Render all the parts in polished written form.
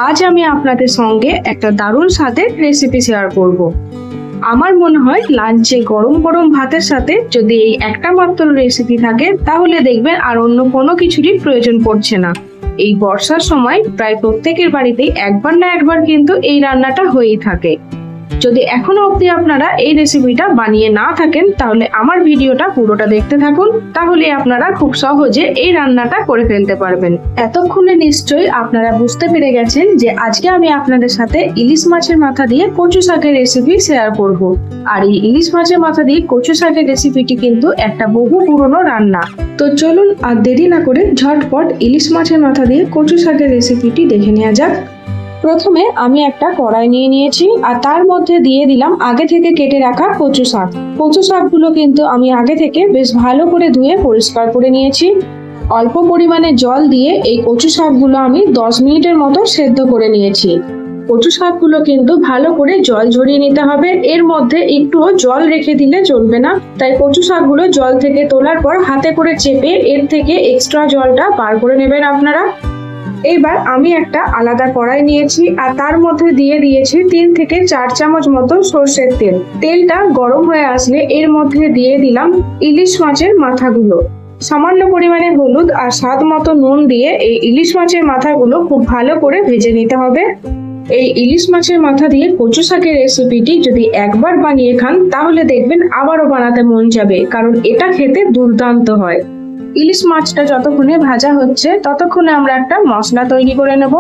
আজ আমি আপনাদের সঙ্গে একটা দারুণ স্বাদের রেসিপি শেয়ার করব। আমার মনে হয় লাঞ্চে গরম গরম ভাতের সাথে যদি এই একটা মাত্র রেসিপি থাকে তাহলে দেখবেন আর অন্য কোনো কিছুরই প্রয়োজন পড়ছে না। এই বর্ষার সময় প্রায় প্রত্যেকের বাড়িতেই একবার না একবার কিন্তু এই রান্নাটা হয়েই থাকে। যদি এখনো অবধি আপনারা এই রেসিপিটা বানিয়ে না থাকেন তাহলে আমার ভিডিওটা পুরোটা দেখতে থাকুন, তাহলে আপনারা খুব সহজে এই রান্নাটা করে ফেলতে পারবেন। এতক্ষণে নিশ্চয়ই আপনারা বুঝতে পেরে গেছেন যে আজকে আমি আপনাদের সাথে ইলিশ মাছের মাথা দিয়ে কচু শাকের রেসিপি শেয়ার করব। আর এই ইলিশ মাছের মাথা দিয়ে কচু শাকের রেসিপিটি কিন্তু একটা বহু পুরনো রান্না। তো চলুন আর দেরি না করে ঝটপট ইলিশ মাছের মাথা দিয়ে কচু শাকের রেসিপিটি দেখে নেওয়া যাক। প্রথমে আমি একটা কড়াই নিয়ে নিয়েছি আর তার মধ্যে দিয়ে দিলাম আগে থেকে কেটে রাখা কচু শাক। কচু শাকগুলো কিন্তু আমি আগে থেকে বেশ ভালো করে ধুয়ে পরিষ্কার করে নিয়েছি। অল্প পরিমাণে জল দিয়ে এই কচু শাকগুলো আমি 10 মিনিটের মতো সেদ্ধ করে নিয়েছি। কচু শাকগুলো কিন্তু ভালো করে জল ঝরিয়ে নিতে হবে, এর মধ্যে একটুও জল রেখে দিলে চলবে না। তাই কচু শাকগুলো জল থেকে তোলার পর হাতে করে চেপে এর থেকে এক্সট্রা জলটা বার করে নেবেন আপনারা। এবার আমি একটা আলাদা কড়াই নিয়েছি আর তার মধ্যে দিয়ে দিয়েছি 3 থেকে 4 চামচ মতো সরষের তেল। তেলটা গরম হয়ে আসলে এর মধ্যে দিয়ে দিলাম ইলিশ মাছের মাথাগুলো। সামান্য পরিমাণে হলুদ আর স্বাদ মতো নুন দিয়ে এই ইলিশ মাছের মাথাগুলো খুব ভালো করে ভেজে নিতে হবে। এই ইলিশ মাছের মাথা দিয়ে কচু শাকের রেসিপিটি যদি একবার বানিয়ে খান তাহলে দেখবেন আবারও বানাতে মন যাবে, কারণ এটা খেতে দুর্দান্ত হয়। ইলিশ মাছটা যতক্ষণে ভাজা হচ্ছে ততক্ষণে আমরা একটা মশলা তৈরি করে নেব।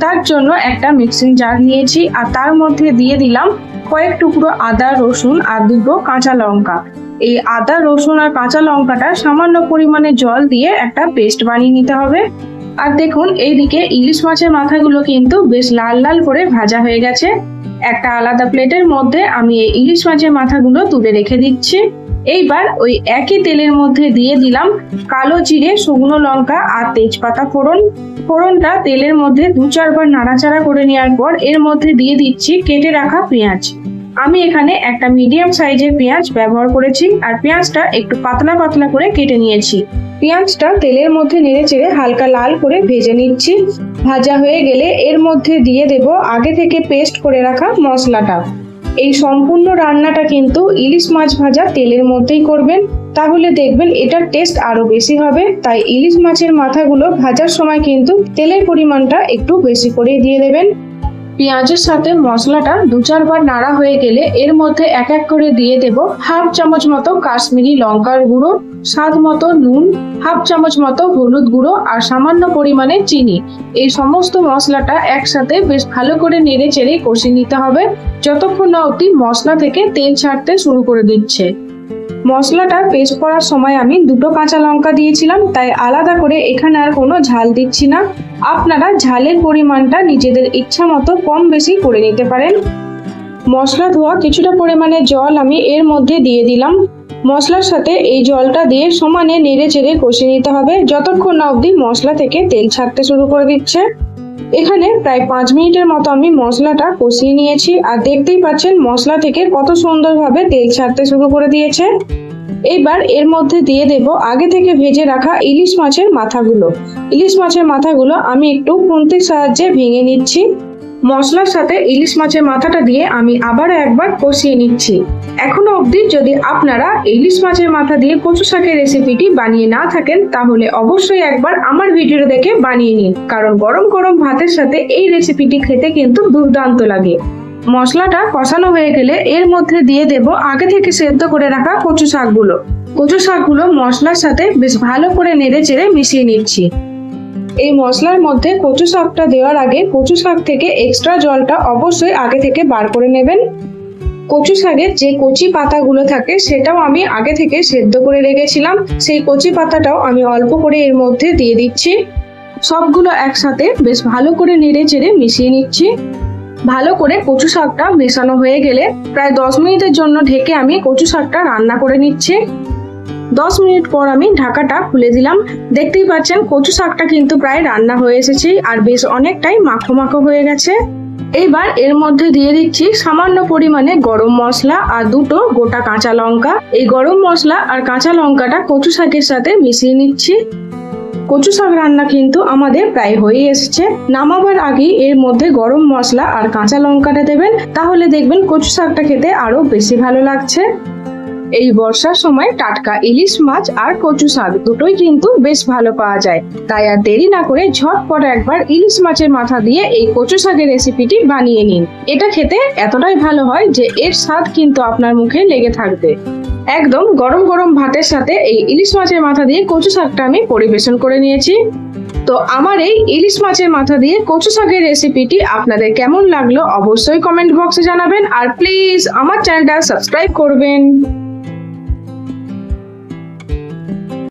তার জন্য একটা মিক্সিং জার নিয়েছি আর তার মধ্যে দিয়ে দিলাম কয়েক টুকরো আদা, রসুন আর 2টো কাঁচা লঙ্কা। এই আদা, রসুন আর কাঁচা লঙ্কাটা সামান্য পরিমাণে জল দিয়ে একটা পেস্ট বানিয়ে নিতে হবে। আর দেখুন এইদিকে ইলিশ মাছের মাথাগুলো কিন্তু বেশ লাল লাল করে ভাজা হয়ে গেছে। একটা আলাদা প্লেটের মধ্যে আমি এই ইলিশ মাছের মাথাগুলো তুলে রেখে দিচ্ছি। এইবার ওই একই তেলের মধ্যে দিয়ে দিলাম কালো জিরে, শুকনো লঙ্কা আর তেজপাতা ফোড়ন। ফোড়নটা তেলের মধ্যে 2-4 বার নাড়াচাড়া করে নেওয়ার পর এর মধ্যে দিয়ে দিচ্ছি কেটে রাখা পেঁয়াজ। আমি এখানে একটা মিডিয়াম সাইজের পেঁয়াজ ব্যবহার করেছি আর পেঁয়াজটা একটু পাতলা পাতলা করে কেটে নিয়েছি। পেঁয়াজটা তেলের মধ্যে নেড়ে চেড়ে হালকা লাল করে ভেজে নিচ্ছি। ভাজা হয়ে গেলে এর মধ্যে দিয়ে দেব আগে থেকে পেস্ট করে রাখা মশলাটা। এই সম্পূর্ণ রান্নাটা কিন্তু ইলিশ মাছ ভাজা তেলের মধ্যেই করবেন, তাহলে দেখবেন এটার টেস্ট আরো বেশি হবে। তাই ইলিশ মাছের মাথাগুলো ভাজার সময় কিন্তু তেলের পরিমাণটা একটু বেশি করে দিয়ে দেবেন। পেঁয়াজের সাথে মশলাটা 2-4 বার নাড়া হয়ে গেলে এর মধ্যে এক এক করে দিয়ে দেব হাফ চামচ মতো কাশ্মীরি লঙ্কার গুঁড়ো, স্বাদ মতো নুন, হাফ চামচ মতো হলুদ গুঁড়ো আর সামান্য পরিমাণে চিনি। এই সমস্ত মশলাটা একসাথে বেশ ভালো করে নেড়ে চেড়ে কষিয়ে নিতে হবে যতক্ষণ না অবধি মশলা থেকে তেল ছাড়তে শুরু করে দিচ্ছে। মশলাটা পেস্ট করার সময় আমি 2টো কাঁচা লঙ্কা দিয়েছিলাম, তাই আলাদা করে এখানে আর কোনো ঝাল দিচ্ছি না। আপনারা ঝালের পরিমাণটা নিজেদের ইচ্ছা মতো কম বেশি করে নিতে পারেন। মশলা ধোয়া কিছুটা পরিমাণে জল আমি এর মধ্যে দিয়ে দিলাম। মশলার সাথে এই জলটা দিয়ে সমানে নেড়ে চেড়ে কষিয়ে নিতে হবে যতক্ষণ না অবধি মশলা থেকে তেল ছাড়তে শুরু করে দিচ্ছে। এখানে প্রায় 5 মিনিটের মতো আমি মশলাটা কষিয়ে নিয়েছি আর দেখতেই পাচ্ছেন মশলা থেকে কত সুন্দরভাবে তেল ছাড়তে শুরু করে দিয়েছে। এইবার এর মধ্যে দিয়ে দেব আগে থেকে ভেজে রাখা ইলিশ মাছের মাথাগুলো। ইলিশ মাছের মাথাগুলো আমি একটু খুন্তির সাহায্যে ভেঙে নিচ্ছি। মশলার সাথে ইলিশ মাছের মাথাটা দিয়ে আমি আবারও একবার কষিয়ে নিচ্ছি। এখনো অবধি যদি আপনারা ইলিশ মাছের মাথা দিয়ে কচু শাকের রেসিপিটি বানিয়ে না থাকেন তাহলে অবশ্যই একবার আমার ভিডিও দেখে বানিয়ে নিন, কারণ গরম গরম ভাতের সাথে এই রেসিপিটি খেতে কিন্তু দুর্দান্ত লাগে। মশলাটা কষানো হয়ে গেলে এর মধ্যে দিয়ে দেব আগে থেকে সেদ্ধ করে রাখা কচু শাকগুলো। কচু শাকগুলো মশলার সাথে বেশ ভালো করে নেড়ে চেড়ে মিশিয়ে নিচ্ছি। এই মশলার মধ্যে কচু শাকটা দেওয়ার আগে কচু শাক থেকে এক্সট্রা জলটা অবশ্যই আগে থেকে বার করে নেবেন। কচু শাকের যে কচি পাতাগুলো থাকে সেটাও আমি আগে থেকে সেদ্ধ করে রেখেছিলাম, সেই কচি পাতাটাও আমি অল্প করে এর মধ্যে দিয়ে দিচ্ছি। সবগুলো একসাথে বেশ ভালো করে নেড়ে চেড়ে মিশিয়ে নিচ্ছি। ভালো করে কচু শাকটা মেশানো হয়ে গেলে প্রায় 10 মিনিটের জন্য ঢেকে আমি কচু শাকটা রান্না করে নিচ্ছি। 10 মিনিট পর আমি ঢাকাটা খুলে দিলাম। দেখতেই পাচ্ছেন কচু শাকটা কিন্তু প্রায় রান্না হয়ে এসেছে আর বেশ অনেকটাই মাখো মাখো হয়ে গেছে। এইবার এর মধ্যে দিয়ে দিচ্ছি সামান্য পরিমাণে গরম মশলা আর 2টো গোটা কাঁচা লঙ্কা। এই গরম মশলা আর কাঁচা লঙ্কাটা কচু শাকের সাথে মিশিয়ে নিচ্ছি। কচু শাক রান্না কিন্তু আমাদের প্রায় হয়ে এসেছে। নামাবার আগে এর মধ্যে গরম মশলা আর কাঁচা লঙ্কাটা দেবেন, তাহলে দেখবেন কচু শাকটা খেতে আরো বেশি ভালো লাগছে। এই বর্ষার সময় টাটকা ইলিশ মাছ আর কচু শাক দুটোই কিন্তু বেশ ভালো পাওয়া যায়। তাই আর দেরি না করে ঝটপট একবার ইলিশ মাছের মাথা দিয়ে এই কচু শাকের রেসিপিটি বানিয়ে নিন। এটা খেতে এতটাই ভালো হয় যে এর স্বাদ কিন্তু আপনার মুখে লেগে থাকবে। একদম গরম গরম ভাতের সাথে এই ইলিশ মাছের মাথা দিয়ে কচু শাকটা আমি পরিবেশন করে নিয়েছি। তো আমার এই ইলিশ মাছের মাথা দিয়ে কচু শাকের রেসিপিটি আপনাদের কেমন লাগলো অবশ্যই কমেন্ট বক্সে জানাবেন, আর প্লিজ আমার চ্যানেলটা সাবস্ক্রাইব করবেন।